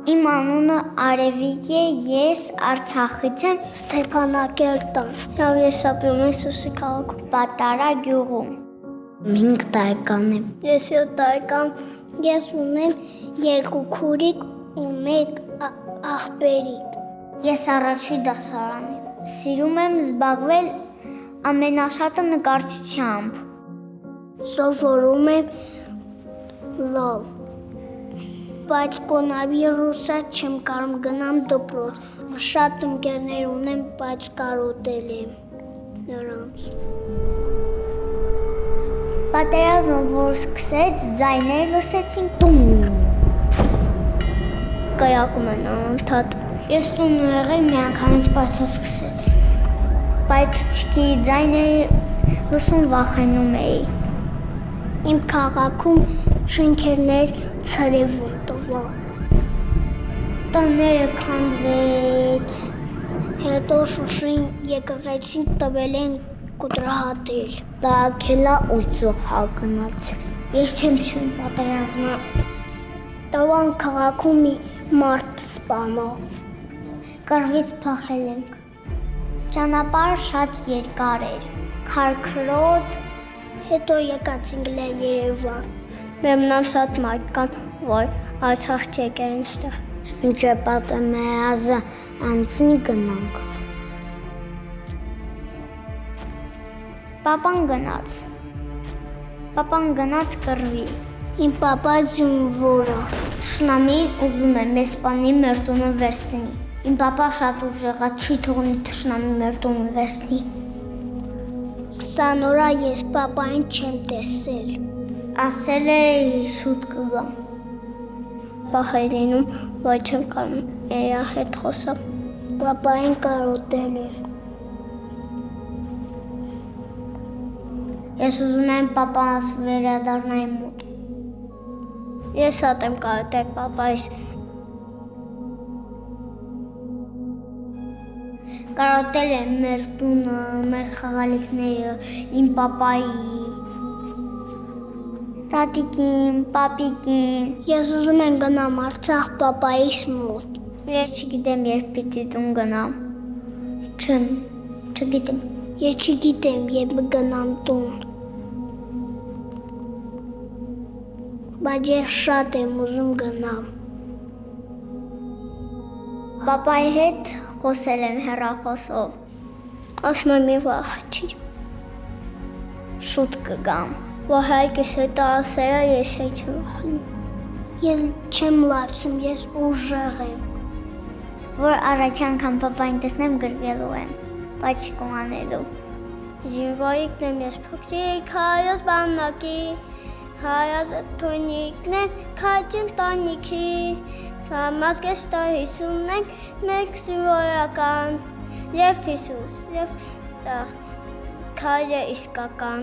Իմ անունը Արևիկ է, ես Արցախից եմ, Ստեփանակերտում։ Ես ապրում եմ Սուսի քաղաքում։ Պատարա գյուղում։ 5 տարեկան եմ։ Ես 7 տարեկան։ Ես ունեմ 2 քուրիկ ու 1 աղբերիկ։ Ես առաջի դասարան եմ։ Սիրում եմ զբաղվել ամենաշատը նկարչությամբ։ Սովորում եմ լավ։ Բայց կորոնավիրուսը չեմ կարող գնամ դպրոց։ Շատ ընկերներ ունեմ, բայց կարոտել եմ նրանց։ Պատերազմը որ սկսեց, ձայներ լսեցին տուն։ Կայակում են անընդհատ։ Ես տուն եղել մի անգամից պայթող սկսեց։ Պայթուցիկի ձայները լսում վախենում էի։ Իմ քաղաքում շենքերներ ցրևուն տվա։ Տները քանդվեց։ Հետո Շուշին եկեղեցին տվել են կոտրահատել։ Տակելա ու ծոխա գնաց։ Ես չեմ շուն պատերազմը։ Տվան քաղաքում մի մարդ սպանա։ Կռվից փախել ենք։ Ճանապարհը շատ երկար էր։ Քարքրոտ։ Հետո եկացինք Երևան։ Մեմնամ շատ մարդ կան, որ Արցախ չեկեն այստեղ։ Մինչև պատերազմը անցնի գնանք։ Պապան գնաց կռվի։ Իմ պապա զինվոր է։ Թշնամին ուզում է մեզ սպանի, մեր տունը վերցնի։ Իմ պապա շատ ուժեղ է, չի թողնի թշնամին մեր տունը վերցնի։ 20 օր ես պապային չեմ տեսել։ Ասել է շուտ կգամ։ Պահերինում ոչ չեմ կարող նրա հետ խոսամ։ Պապային կարոտել եմ։ Ես ուզում եմ պապաս վերադառնա իմ մոտ։ Ես շատ եմ կարոտել պապայիս։ Կարոտել եմ մեր տունը, մեր խաղալիքները, իմ պապայի, տատիկին, պապիկին։ Ես ուզում եմ գնամ Արցախ պապայիս մոտ։ Ես չգիտեմ երբ պիտի տուն գնամ։ Չգիտեմ։ Ես չգիտեմ երբ գնամ տուն։ Բայց ես շատ եմ ուզում գնամ։ Պապայի հետ խոսել եմ հեռախոսով։ Ասում եմ մի վախեցի։ Շուտ կգամ։ Որ հայկս հետ ասել է, ես հետ չեմ վախենում։ Ես չեմ լացում, ես ուժեղ եմ։ Որ առաջի անգամ պապային տեսնեմ գրգելու եմ, բայց չկոմանելու։ Զինվորիկն եմ ես փոքրիկ, հայոց բանակի, հայոց թոնիկն եմ քաջն տանիքի, մազգես տար 50 ենք, մեկ զինվորական, և Հիսուս, և քայլը իսկական։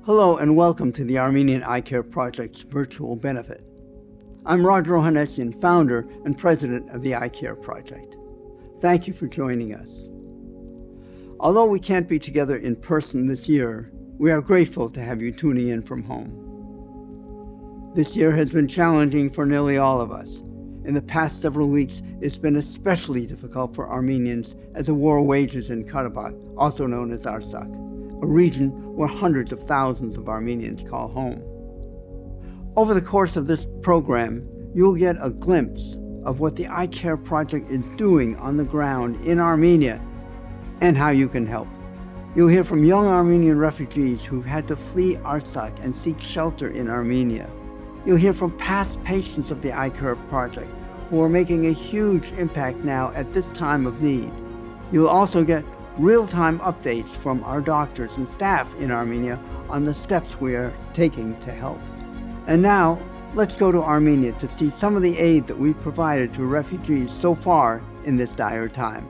Hello and welcome to the Armenian Eye Care Project's virtual benefit. I'm Roger Ohanessian, founder and president of the Eye Care Project. Thank you for joining us. Although we can't be together in person this year, we are grateful to have you tuning in from home. This year has been challenging for nearly all of us. In the past several weeks, it's been especially difficult for Armenians as the war wages in Karabakh, also known as Artsakh, a region where hundreds of thousands of Armenians call home. Over the course of this program, you'll get a glimpse of what the Eye Care Project is doing on the ground in Armenia and how you can help. You'll hear from young Armenian refugees who've had to flee Artsakh and seek shelter in Armenia. You'll hear from past patients of the Eye Care Project who are making a huge impact now at this time of need. You'll also get real-time updates from our doctors and staff in Armenia on the steps we are taking to help. And now, let's go to Armenia to see some of the aid that we've provided to refugees so far in this dire time.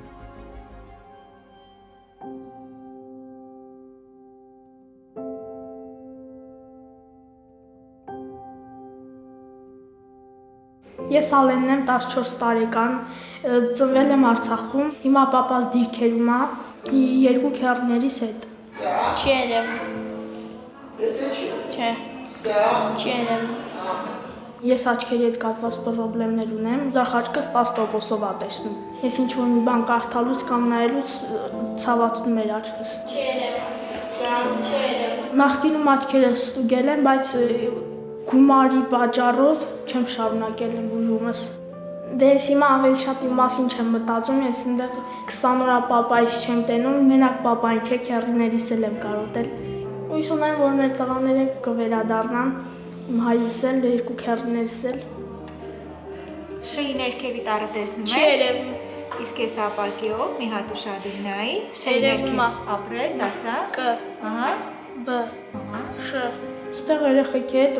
Ես Ալենն եմ, 14 տարեկան, Ծնվել եմ Արցախում, հիմա պապաս դիրքերում է, երկու քեռիներիս հետ։ Չի երևում։ Չէ։ Չի երևում։ Ես աչքերի հետ կապված խնդիրներ ունեմ, ձախ աչքս 10%-ով է տեսնում։ Ես ինչ-որ մի բան կարդալուց կամ նայելուց ցավացնում էր աչքս։ Չի երևում։ Չի երևում։ Նախկինում աչքերս ստուգել եմ, բայց գումարի պատճառով չեմ շարունակել եմ ուժումս։ Դե ես հիմա ավելի շատ իմ մասին չեմ մտածում, ես այնտեղ 20 օր պապայից չեմ տենում, մենակ պապային չէ, քեռիներիս էլ եմ կարոտել։ Հույս ունեմ, որ մեր տղաները կվերադառնան, իմ հայրս էլ, երկու քեռիներիս էլ։ Շեի ներքևի տարը տեսնում ես։ Չի երևում։ Իսկ ես ապակիով մի հատ ուշադիր նայի, շեի Երևում է։ ներքև ապրես, ասա։ Կ, Ահա։ B, Շ, Ստեղ երեխեք հետ,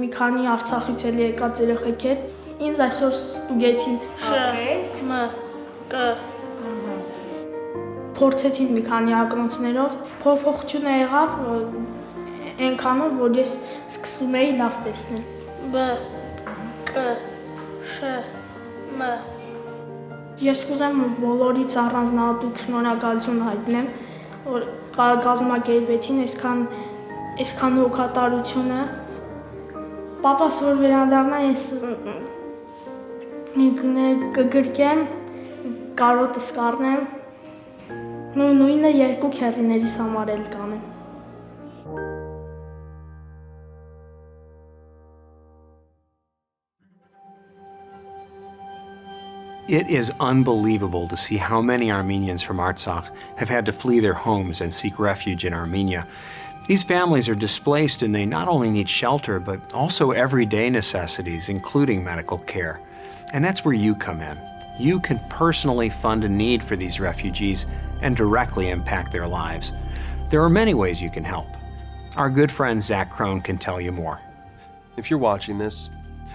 մի քանի Արցախից էլ եկած երեխեք հետ, ինձ այսօր ստուգեցին, Ապրես։ M, Կ, փորձեցին մի քանի ակնոցներով, փոփոխությունը եղավ այնքանով, որ ես սկսում էի լավ տեսնել։ B, Կ, Շ, M, Ես կուզեմ բոլորից առանձնահատուկ շնորհակալություն հայտնեմ, որ կազմակերպեցին այսքան հոգատարությունը։ Պապաս որ վերադառնա, ես կգրկեմ, կարոտս կառնեմ, նույնը երկու քեռիներիս համար էլ կանեմ։ It is unbelievable to see how many Armenians from Artsakh have had to flee their homes and seek refuge in Armenia. These families are displaced and they not only need shelter, but also everyday necessities, including medical care. And that's where you come in. You can personally fund a need for these refugees and directly impact their lives. There are many ways you can help. Our good friend Zach Crone can tell you more. If you're watching this,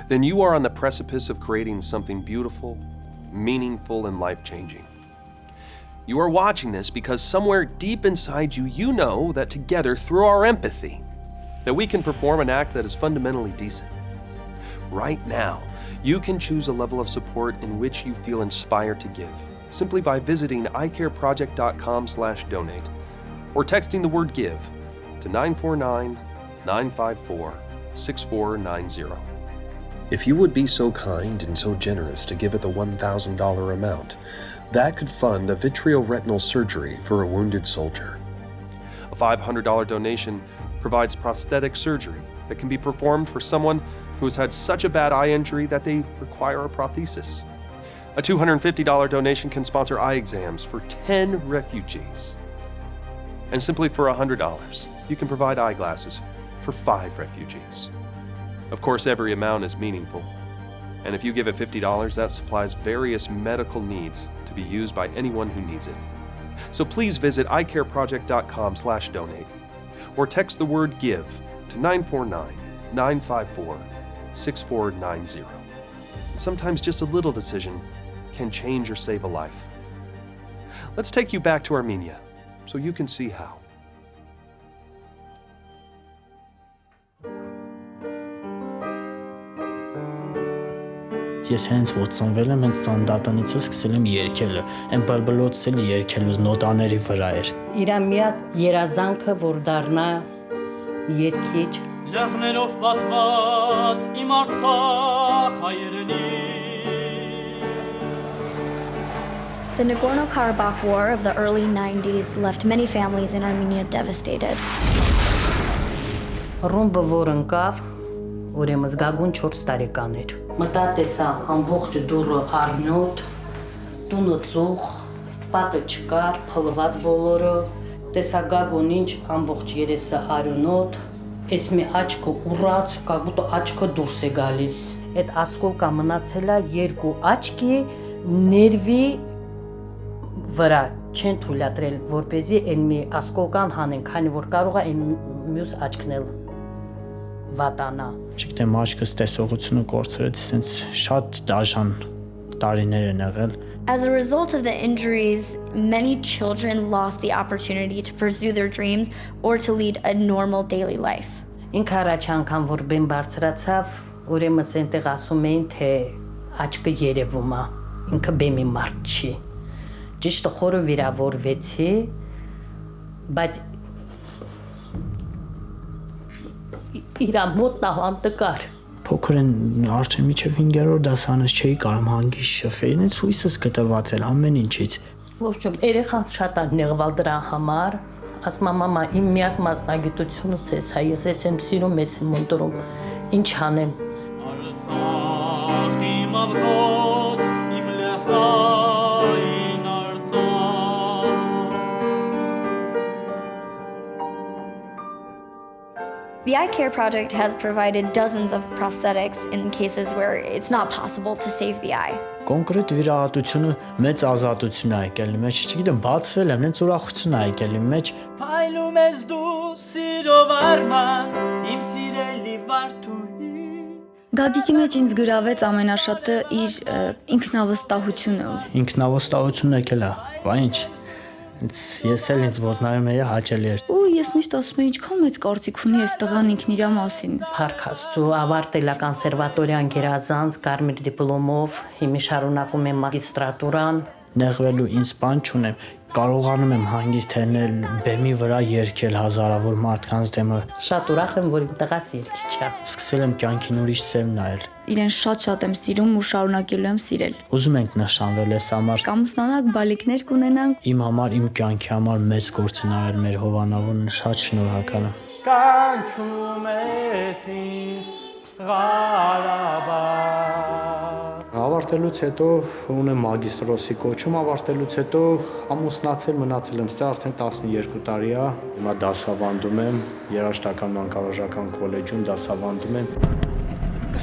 then you are on the precipice of creating something beautiful, meaningful, and life-changing. You are watching this because somewhere deep inside you, you know that together, through our empathy, that we can perform an act that is fundamentally decent. Right now, you can choose a level of support in which you feel inspired to give, simply by visiting icareproject.com/donate or texting the word GIVE to 949-954-6490. If you would be so kind and so generous to give at the $1,000 amount, that could fund a vitreoretinal surgery for a wounded soldier. A $500 donation provides prosthetic surgery that can be performed for someone who has had such a bad eye injury that they require a prosthesis. A $250 donation can sponsor eye exams for 10 refugees. And simply for $100, you can provide eyeglasses for 5 refugees. Of course, every amount is meaningful. And if you give at $50, that supplies various medical needs to be used by anyone who needs it. So please visit icareproject.com/donate or text the word GIVE to 949-954-6490. And sometimes just a little decision can change or save a life. Let's take you back to Armenia so you can see how. Ես հենց որ ծնվել եմ, հենց ծննդատանից սկսել եմ երգելը, այն բլբլոցել երգելու նոտաների վրա էր։ Իր միակ երազանքը որ դառնա երգիչ։ Լեռներով պատված իմ Արցախ հայրենի։ The Nagorno-Karabakh War of the early 90s left many families in Armenia devastated. Ռումբը որ ընկավ, ուրեմն զգագուն 4 տարեկան էր։ Մտա տեսա ամբողջ դուռը առնոտ, տունը ծուխ, պատը չկար, փլված բոլորը, տեսա գագուն ինչ ամբողջ երեսը արյունոտ, էս մի աչքը ուռած, կապուտը աչքը դուրս է գալիս։ Այդ ասկոլկա մնացել է երկու աչքի ներվի վրա չեն թույլատրել, որպեսզի այն մի ասկոլկան հանեն, քանի որ կարող է այն մյուս աչքն էլ վատանա։ Չգիտեմ, աչքս տեսողությունը կորցրեց, ասենց շատ դաժան տարիներ են եղել։ As a result of the injuries, many children lost the opportunity to pursue their dreams or to lead a normal daily life. Ինք առաջ անգամ որ բեմ բարձրացավ, ուրեմն այնտեղ ասում էին, թե աչքը երևում է։ ինքը բեմի մարդ չի։ Ճիշտ խորը վիրավորվեցի, բայց իր մոտ նահանտը կար։ Փոքրեն արդեն միջև 5-րդ դասանից չէի կարող հանգիստ շփվել, ինձ հույսս գտված էր ամեն ինչից։ Ոչմ երեխան շատ է նեղվել դրա համար, ասում մամա իմ միակ մասնագիտությունս էս է, ես ես եմ սիրում, ես եմ ընտրում, ինչ անեմ։ Արցախ իմ ամրոց, իմ լեռնային Արցախ։ The Eye Care Project has provided dozens of prosthetics in cases where it's not possible to save the eye. Կոնկրետ վիրահատությունը մեծ ազատություն է եկել մեջ, չգիտեմ, բացվել եմ, հենց ուրախություն է եկել իմ մեջ։ Փայլում ես դու սիրով արման, իմ սիրելի վարդուհի։ Գագիկի մեջ ինձ գրավեց ամենաշատը իր ինքնավստահությունը։ Ինքնավստահությունը եկել է, բա ինչ։ Ես էլ ինձ որ նայում էի հաճելի էր։ Ու ես միշտ ասում եմ ինչքան մեծ կարծիք ունի այս տղան ինքն իր մասին։ Փառք Աստծո, ավարտել է կոնսերվատորիան գերազանց կարմիր դիպլոմով, հիմա շարունակում եմ մագիստրատուրան։ Նեղվելու ինձ բան չունեմ, կարողանում եմ հանգիստ հենել բեմի վրա երգել հազարավոր մարդկանց դեմը։ Շատ ուրախ եմ, որ իմ տղաս երգիչ է։ Սկսել եմ կյանքին ուրիշ սև նայել։ Իրեն շատ եմ սիրում ու շարունակելու եմ սիրել։ Ուզում ենք նշանվել ես համար։ Կամուսնանանք, բալիկներ կունենանք։ Իմ համար, իմ կյանքի համար մեծ գործ են արել մեր հովանավորն, շատ շնորհակալ եմ։ Կանչում ես ինձ Ղարաբաղ։ Ավարտելուց հետո ունեմ մագիստրոսի կոչում, ավարտելուց հետո ամուսնացել մնացել եմ ստե արդեն 12 տարի է։ Հիմա դասավանդում եմ երաժշտական մանկավարժական քոլեջում դասավանդում եմ։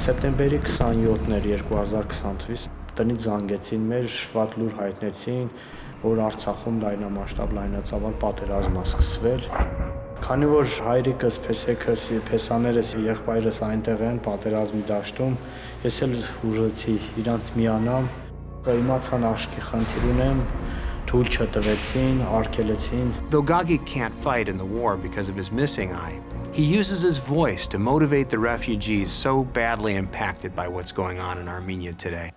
Սեպտեմբերի 27-ն էր 2020 թվականին տնից զանգեցին մեր վատ լուր հայտնեցին, որ Արցախում լայնամասշտաբ լայնածավալ պատերազմ է սկսվել։ Քանի որ հայրիկս, փեսեքս, փեսաներս, եղբայրս այնտեղ են պատերազմի դաշտում, ես էլ ուզեցի իրանց միանամ, իմացան աշկի խնդիր ունեմ, թույլ չտվեցին, արգելեցին։ Though Gagik can't fight in the war because of his missing eye, he uses his voice to motivate the refugees so badly impacted by what's going on in Armenia today.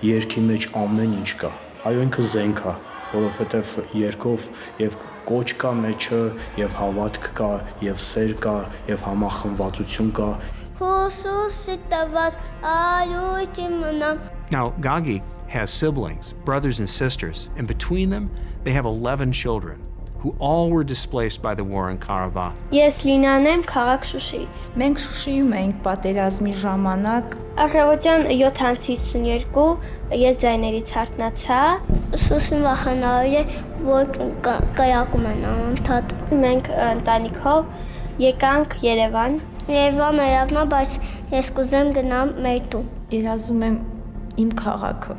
Երկի մեջ ամեն ինչ կա, այո ինքը զենք է, որովհետև երկով եւ կոչ կա մեջը, եւ հավատք կա, եւ սեր կա, եւ համախմբվածություն կա։ Now, Gagik has siblings, brothers and sisters, and between them, they have 11 children who all were displaced by the war in Karabakh. Ես Լինան եմ քաղաք Շուշիից։ Մենք Շուշիում էինք պատերազմի ժամանակ։ Առավոտյան 7:52 ես ձայներից հարթնացա։ Սուսին վախանալի է, որ կայակում են անընդհատ։ Մենք ընտանիքով եկանք Երևան։ Երևանը լավն է, բայց ես կուզեմ գնամ մեր տուն։ Երազում եմ իմ քաղաքը,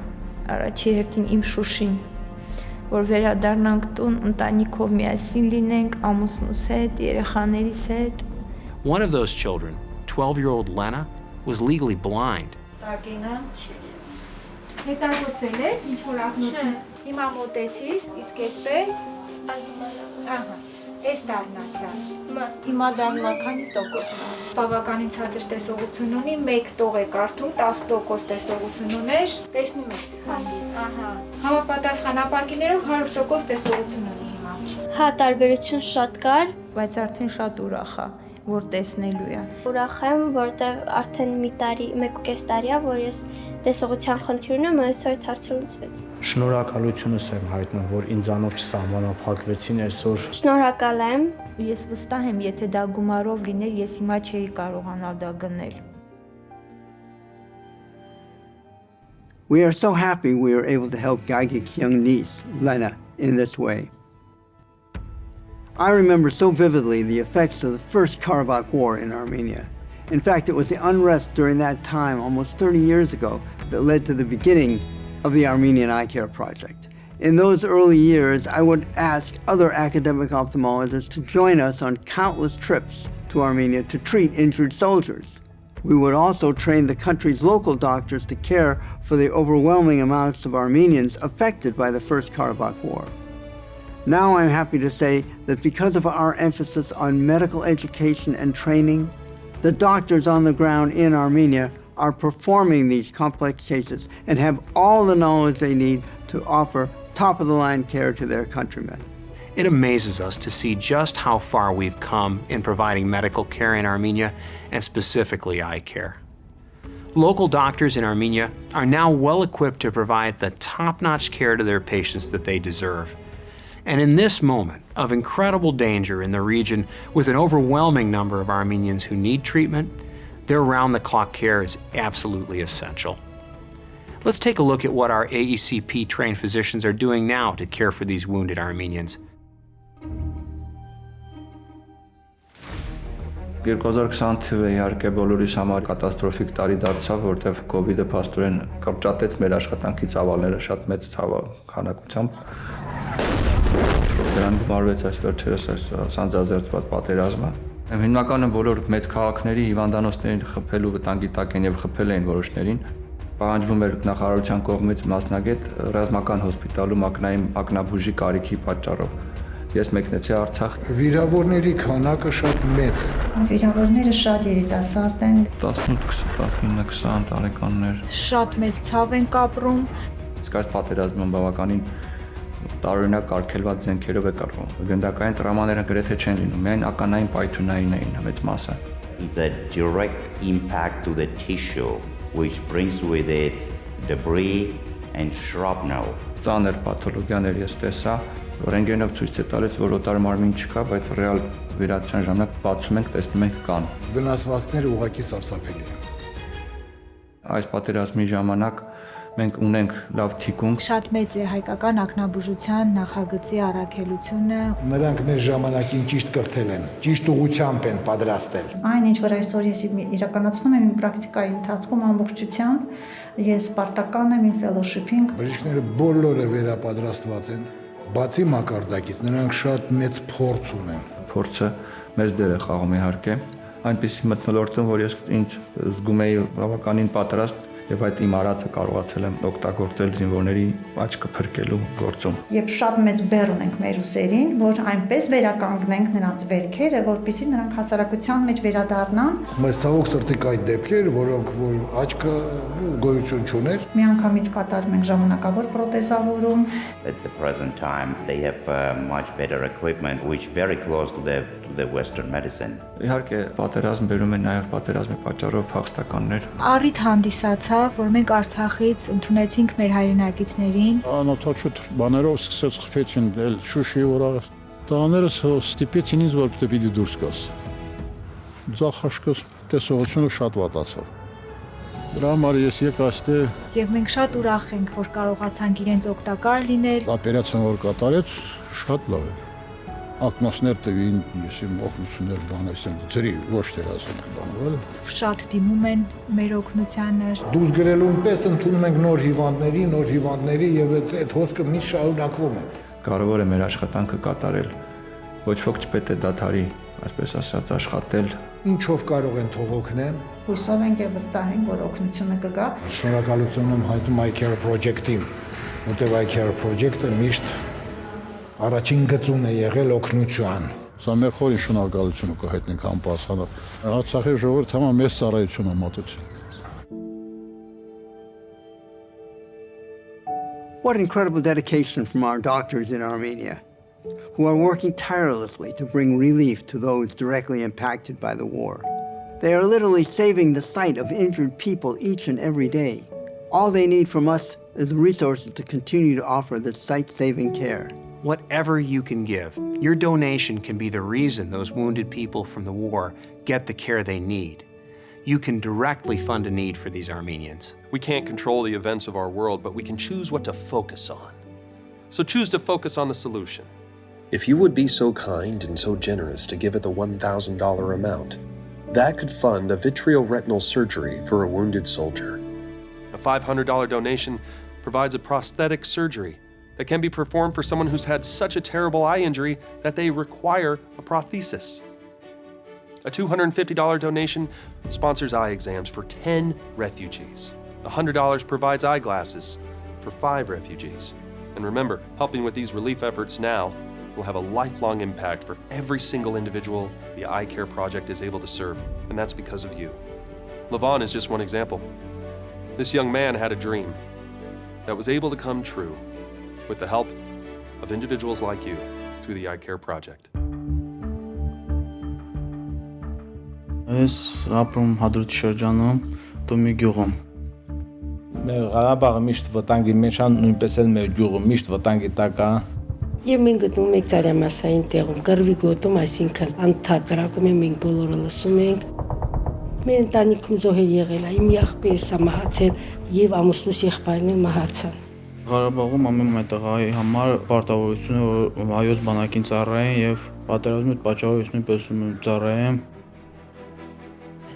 առաջի հերթին իմ Շուշին, որ վերադառնանք տուն, ընտանիքով միասին լինենք, ամուսնուս հետ, երեխաներիս հետ։ One of those children, 12-year-old Lena, was legally blind. Հետազոտվել ես, ինչ որ ակնոցին։ Հիմա մոտեցիս, իսկ այսպես, ահա, այս դառնասա։ Հիմա դառնա քանի տոկոսն է։ Բավականին ցածր տեսողություն ունի, 1 տող է կարդում, 10% տեսողություն ուներ, տեսնում ես հանգիստ, ահա։ Համապատասխան ապակիներով 100% տեսողություն ունի հիմա։ Հա, տարբերություն շատ կար, բայց արդեն շատ ուրախ է, որ տեսնելու է։ ուրախ եմ, որտեղ արդեն 1.5 տարի է, որ ես տեսողության խնդիր ունեմ, այսօր հարցը լուծվեց։ Շնորհակալությունս եմ հայտնում, որ ինձանով չսահմանափակվեցին այսօր։ Շնորհակալ եմ։ Ես վստահ եմ, եթե դա գումարով լիներ, ես հիմա չէի կարողանալ դա գնել։ We are so happy we were able to help Gagik's young niece, Lena, in this way. I remember so vividly the effects of the First Karabakh War in Armenia. In fact, it was the unrest during that time, almost 30 years ago, that led to the beginning of the Armenian Eye Care Project. In those early years, I would ask other academic ophthalmologists to join us on countless trips to Armenia to treat injured soldiers. We would also train the country's local doctors to care for the overwhelming amounts of Armenians affected by the First Karabakh War. Now I'm happy to say that because of our emphasis on medical education and training, the doctors on the ground in Armenia are performing these complex cases and have all the knowledge they need to offer top-of-the-line care to their countrymen. It amazes us to see just how far we've come in providing medical care in Armenia, and specifically eye care. Local doctors in Armenia are now well equipped to provide the top-notch care to their patients that they deserve. And in this moment of incredible danger in the region, with an overwhelming number of Armenians who need treatment, their round-the-clock care is absolutely essential. Let's take a look at what our AECP trained physicians are doing now to care for these wounded Armenians. 2020 թվը իհարկե բոլորիս համար կատաստրոֆիկ տարի դարձավ, որտեղ COVID-ը փաստորեն կրճատեց մեր աշխատանքի ծավալները շատ մեծ քանակությամբ։ Դրան գումարվեց այս վերջերս այս սանձազերծված պատերազմը։ Հիմնականը բոլոր մեծ քաղաքների հիվանդանոցներին խփելու վտանգի տակ են եւ խփել էին որոշներին։ Պահանջվում էր նախարարության կողմից մասնագետ ռազմական հոսպիտալում ակնաբուժի կարիքի պատճառով։ Ես մեկնեցի Արցախ։ Վիրավորների քանակը շատ մեծ է։ Վիրավորները շատ երիտասարդ են։ 18-20 տարեկաններ։ Շատ մեծ ցավ են կապրում։ Իսկ այս պատերազմը բավականին տարօրինակ կարգելված զենքերով է կապվում։ Գնդակային տրամաները գրեթե չեն լինում, միայն ականային պայթունային էին մեծ մասը։ It's a direct impact to the tissue, which brings with it debris and shrapnel. Ծանր պաթոլոգիաներ ես տեսա, ռենտգենով ցույց է տալիս, որ օտար մարմին չկա, բայց ռեալ վիրատության ժամանակ բացում ենք, տեսնում ենք կան։ Վնասվածքները ուղղակի սարսափելի են։ Այս պատերազմի ժամանակ մենք ունենք լավ թիկունք։ Շատ մեծ է հայկական ակնաբուժության նախագծի առաքելությունը։ Նրանք մեր ժամանակին ճիշտ կրթել են, ճիշտ ուղղությամբ են պատրաստել։ Այն ինչ որ այսօր ես իրականացնում եմ իմ պրակտիկայի ընթացքում ամբողջությամբ, ես պարտական եմ իմ fellowship-ին։ Բժիշկները բոլորը վերապատրաստված են, բացի մակարդակից, նրանք շատ մեծ փորձ ունեն։ Փորձը մեծ դեր է խաղում իհարկե։ Այնպեսի մթնոլորտում, որ ես ինձ զգում էի բավականին պատրաստ եւ այդ իմ արածը կարողացել եմ օգտագործել զինվորների աչքը փրկելու գործում։ Եվ շատ մեծ բեռ ունենք մեր ուսերին, որ այնպես վերականգնենք նրանց վերքերը, որպեսզի նրանք հասարակության մեջ վերադառնան։ Բայց ցավոք սրտի կա այդ դեպքեր, որոնք որ աչքը գոյություն չուներ։ Միանգամից կատարում ենք ժամանակավոր պրոթեզավորում։ At the present time, they have much better equipment, which very close to the Western medicine. Իհարկե, պատերազմ բերում է նաև պատերազմի պատճառով փախստականներ։ Առիթ հանդիսացավ, որ մենք Արցախից ընդունեցինք մեր հայրենակիցներին։ Անօթաչուտ բաներով սկսեց խփեցին էլ Շուշի վրա։ Տաներս ստիպեցին ինձ, որ պիտի դուրս գաս։ Ձախաշկս տեսողությունը շատ վատացավ։ Դրա համար ես եկա այստեղ։ Եվ մենք շատ ուրախ ենք, որ կարողացանք իրենց օգտակար լինել։ Օպերացիան որ կատարեց, շատ լավ է։ Ակնասներ տվին, ես իմ օգնություններ բան այսեն ծրի ոչ թե ասեմ բանել։ Շատ դիմում են մեր օգնությանը։ Դուրս գրելուն պես ընդունում ենք նոր հիվանդների եւ այդ հոսքը միշտ շարունակվում է։ Կարևոր է մեր աշխատանքը կատարել։ Ոչ ոք չպետք է դադարի, այսպես ասած, աշխատել։ Ինչով կարող են թող օգնեն։ Հույսով ենք եւ վստահ ենք, որ օգնությունը կգա։ Շնորհակալություն եմ հայտնում iCare Project-ին, որտեղ iCare Project-ը միշտ առաջին գծում է եղել օգնության։ Սա մեր խորին շնորհակալությունը կհայտնենք անպասանով։ Արցախի ժողովուրդը համա մեծ ծառայություն է մատուցել։ What incredible dedication from our doctors in Armenia, who are working tirelessly to bring relief to those directly impacted by the war. They are literally saving the sight of injured people each and every day. All they need from us is the resources to continue to offer this sight-saving care. Whatever you can give, your donation can be the reason those wounded people from the war get the care they need. You can directly fund a need for these Armenians. We can't control the events of our world, but we can choose what to focus on. So choose to focus on the solution. If you would be so kind and so generous to give it the $1,000 amount, that could fund a vitreoretinal surgery for a wounded soldier. A $500 donation provides a prosthetic surgery that can be performed for someone who's had such a terrible eye injury that they require a prosthesis. A $250 donation sponsors eye exams for 10 refugees. $100 provides eyeglasses for 5 refugees. And remember, helping with these relief efforts now will have a lifelong impact for every single individual the Eye Care Project is able to serve, and that's because of you. Levon is just one example. This young man had a dream that was able to come true with the help of individuals like you through the Eye Care Project. Ես ապրում Հադրութի շրջանում, Տումի գյուղում։ Մեր Ղարաբաղը միշտ վտանգի մեջ է, նույնպես էլ մեր գյուղը միշտ վտանգի տակ է։ Եվ մենք գտնվում ենք ծայրամասային տեղում, Կռվի գոտում, այսինքն անդադ կրակում են, մենք բոլորը լսում ենք։ Մեր ընտանիքում զոհեր եղել է, իմ եղբայրս է մահացել եւ ամուսնուս եղբայրն էլ մահացան։ Ղարաբաղում ամեն մետաղայի համար պարտավորություն է, որ հայոց բանակին ծառայեն եւ պատերազմի պատճառով նույնպես ծառայեմ։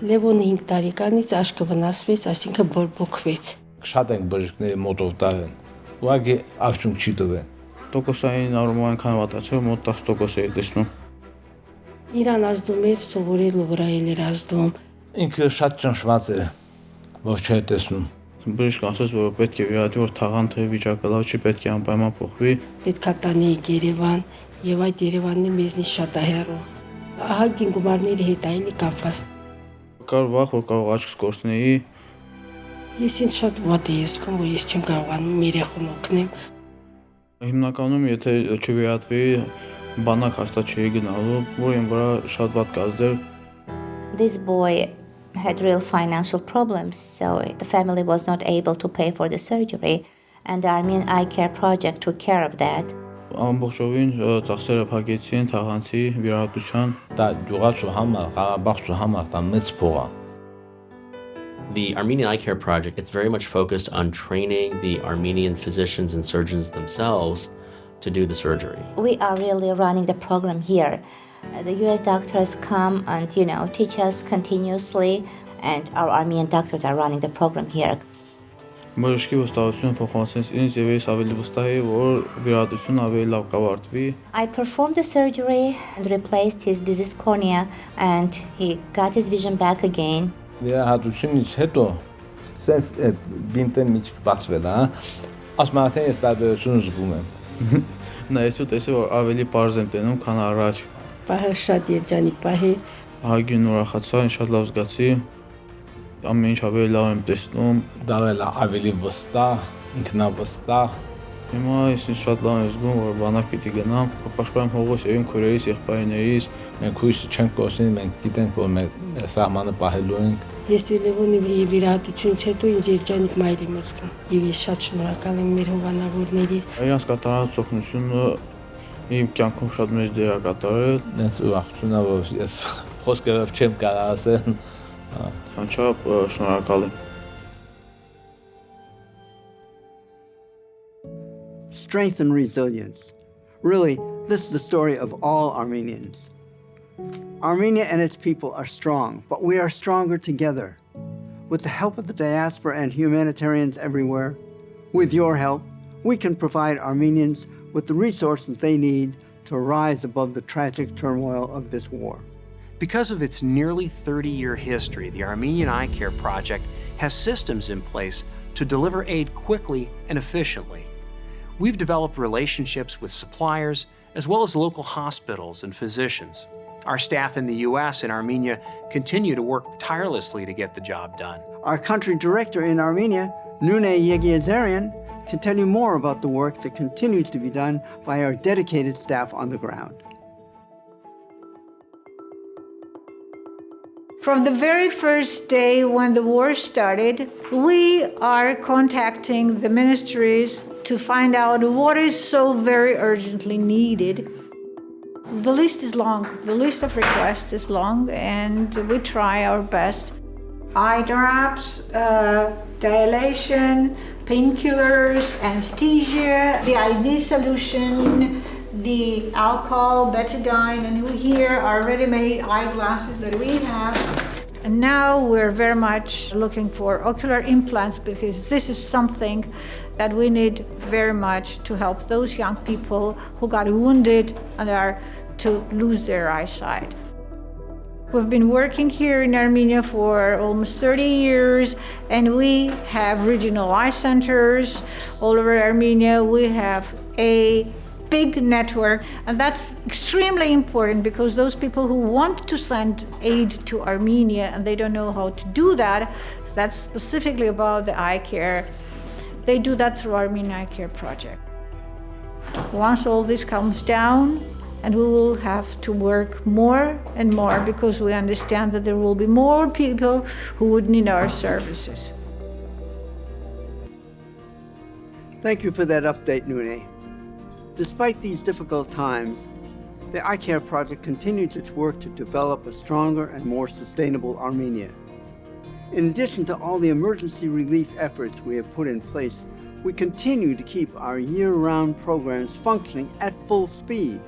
Լևոնը 5 տարեկանից աշկը վնասվեց, այսինքն բորբոքվեց։ Շատ ենք բժիշկների մոտով տարեն։ Ուղղակի արդյունք չի տվել։ Տոկոսային առումով այնքան վատացել, մոտ 10% էի տեսնում։ Իրան ազդում էր, սովորել ու վրայել էր ազդում։ Ինքը շատ ճնշված է, որ չէ տեսնում։ Բժիշկը ասաց, որ պետք է վերադի, որ թաղանթի վիճակը լավ չի, պետք է անպայման փոխվի։ Պետք է տանեինք Երևան, եւ այդ Երևանն է մեզնից շատ է հեռու։ Ահագին գումարների հետ այլի կապված։ Կար վախ, որ կարող աչքս կորցնեի։ Ես ինձ շատ վատ էի զգում, որ ես չեմ կարողանում երեխուն օգնեմ։ Հիմնականում, եթե չվերադվեի, բանակ հաստատ չէի գնալու, որին վրա շատ վատ կազդեր։ This boy had real financial problems, so the family was not able to pay for the surgery, and the Armenian Eye Care Project took care of that. Ամբողջովին ծախսերը փակեցին թաղանթի վիրահատության։ Դա գյուղացու համար, Ղարաբաղցու համար դա մեծ փող է։ The Armenian Eye Care Project, it's very much focused on training the Armenian physicians and surgeons themselves to do the surgery. We are really running the program here. The US doctors come and, teach us continuously, and our Armenian doctors are running the program here. Բժշկի վստահությունը փոխանցեց ինձ եւ ես ավելի վստահ եի, որ վիրահատությունը ավելի լավ կավարտվի։ I performed the surgery and replaced his diseased cornea, and he got his vision back again. Վիրահատությունից հետո sense այդ բինտը միջ բացվել է, ասում եմ, ես տարբերություն զգում եմ։ Նայեցու տեսի, որ ավելի པարզ եմ տենում, քան առաջ։ Պահը շատ երջանիկ պահ էր։ Ահագին ուրախացա, շատ լավ զգացի։ Ամեն ինչ ավելի լավ եմ տեսնում, դառել ավելի վստահ, ինքնավստահ։ Հիմա ես շատ լավ եմ զգում, որ բանակ պիտի գնամ, կպաշտպանեմ հողս եւ իմ քույրերիս, եղբայրներից։ Մենք հույս չենք կորցնի, մենք գիտենք, որ մեր սահմանը պահելու ենք։ Ես Լևոնի վիրահատությունից հետո ինձ երջանիկ մայր եմ զգում եւ ես շատ շնորհակալ եմ մեր հովանավորներին։ Իրանց կատարած օգնությունը իմ կյանքում շատ մեծ դեր է կատարել։ Ես ուրախություն եմ, որ ես խոսքերով չեմ կարող ասել։ Անչափ շնորհակալ եմ։ Strength and resilience. Really, this is the story of all Armenians. Armenia and its people are strong, but we are stronger together. With the help of the diaspora and humanitarians everywhere, with your help, we can provide Armenians with the resources they need to rise above the tragic turmoil of this war. Because of its nearly 30-year history, the Armenian Eye Care Project has systems in place to deliver aid quickly and efficiently. We've developed relationships with suppliers as well as local hospitals and physicians. Our staff in the US and Armenia continue to work tirelessly to get the job done. Our country director in Armenia, Nune Yegiazarian, can tell you more about the work that continues to be done by our dedicated staff on the ground. From the very first day when the war started, we are contacting the ministries to find out what is so very urgently needed. The list is long, the list of requests is long, and we try our best. Eye drops, dilation, painkillers, anesthesia, the IV solution, the alcohol, betadine, and here are ready-made eyeglasses that we have. And now we're very much looking for ocular implants because this is something that we need very much to help those young people who got wounded and are to lose their eyesight. We've been working here in Armenia for almost 30 years, and we have regional eye centers all over Armenia. We have a big network, and that's extremely important because those people who want to send aid to Armenia and they don't know how to do that, that's specifically about the eye care. They do that through Armenian Eye Care Project. Once all this comes down, and we will have to work more and more because we understand that there will be more people who would need our services. Thank you for that update, Nune. Despite these difficult times, the Eye Care Project continues its work to develop a stronger and more sustainable Armenia. In addition to all the emergency relief efforts we have put in place, we continue to keep our year-round programs functioning at full speed.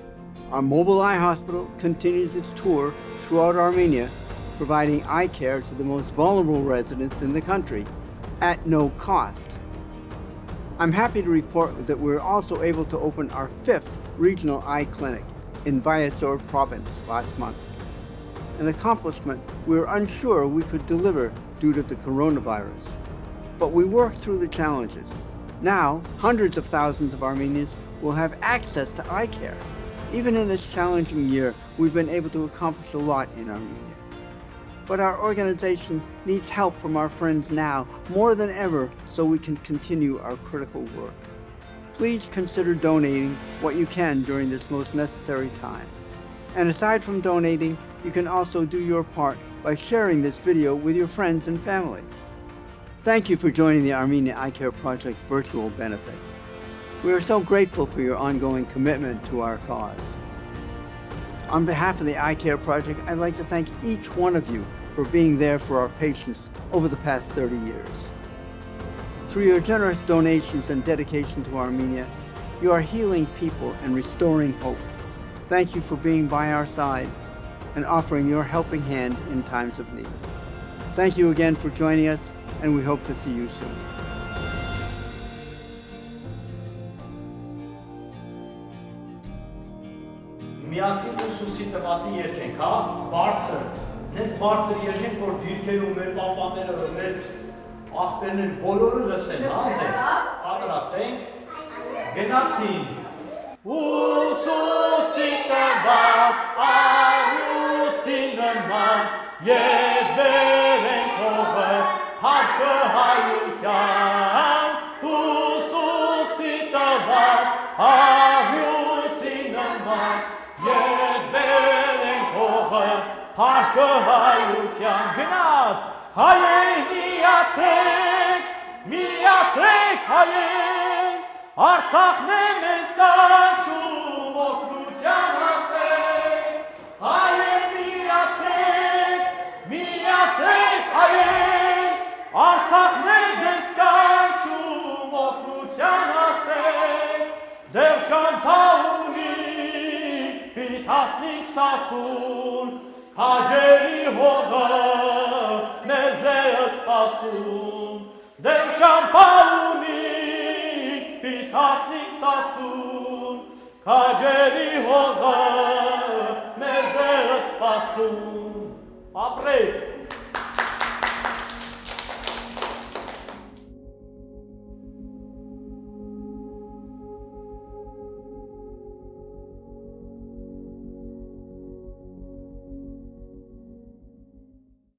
Our mobile eye hospital continues its tour throughout Armenia, providing eye care to the most vulnerable residents in the country at no cost. I'm happy to report that we're also able to open our 5th regional eye clinic in Vyazor province last month, an accomplishment we were unsure we could deliver due to the coronavirus. But we worked through the challenges. Now, hundreds of thousands of Armenians will have access to eye care. Even in this challenging year, we've been able to accomplish a lot in Armenia. But our organization needs help from our friends now more than ever so we can continue our critical work. Please consider donating what you can during this most necessary time. And aside from donating, you can also do your part by sharing this video with your friends and family. Thank you for joining the Armenian Eye Care Project virtual benefit. We are so grateful for your ongoing commitment to our cause. On behalf of the Eye Care Project, I'd like to thank each one of you for being there for our patients over the past 30 years. Through your generous donations and dedication to Armenia, you are healing people and restoring hope. Thank you for being by our side and offering your helping hand in times of need. Thank you again for joining us, and we hope to see you soon. Միասին ուսուսի տվածի երկենք, հա, բարձր, նենց բարձր երկենք, որ դիրքերում մեր պապաները, մեր աղբերներ բոլորը լսեն, հա, պատրաստ ենք, գնացինք, ուսուսի տված արյուցի նման, ետ բերենք հողը, հարկը հայության, ուսուսի տված արյուցի նման, Parkը հայության գնաց, հայեր միացեք հայեր, Արցախն է մեզ կանչում օգնության ասեք, հայեր միացեք հայեր, Արցախն է ձեզ կանչում օգնության ասեք, դեռ ճամփա ունի պիտասնիկ սասուն, Հաջերի հողը մեզ է սպասում, դեր ճամփա ունի պիտասնիկ սասուն, Հաջերի հողը մեզ է սպասում, ապրեք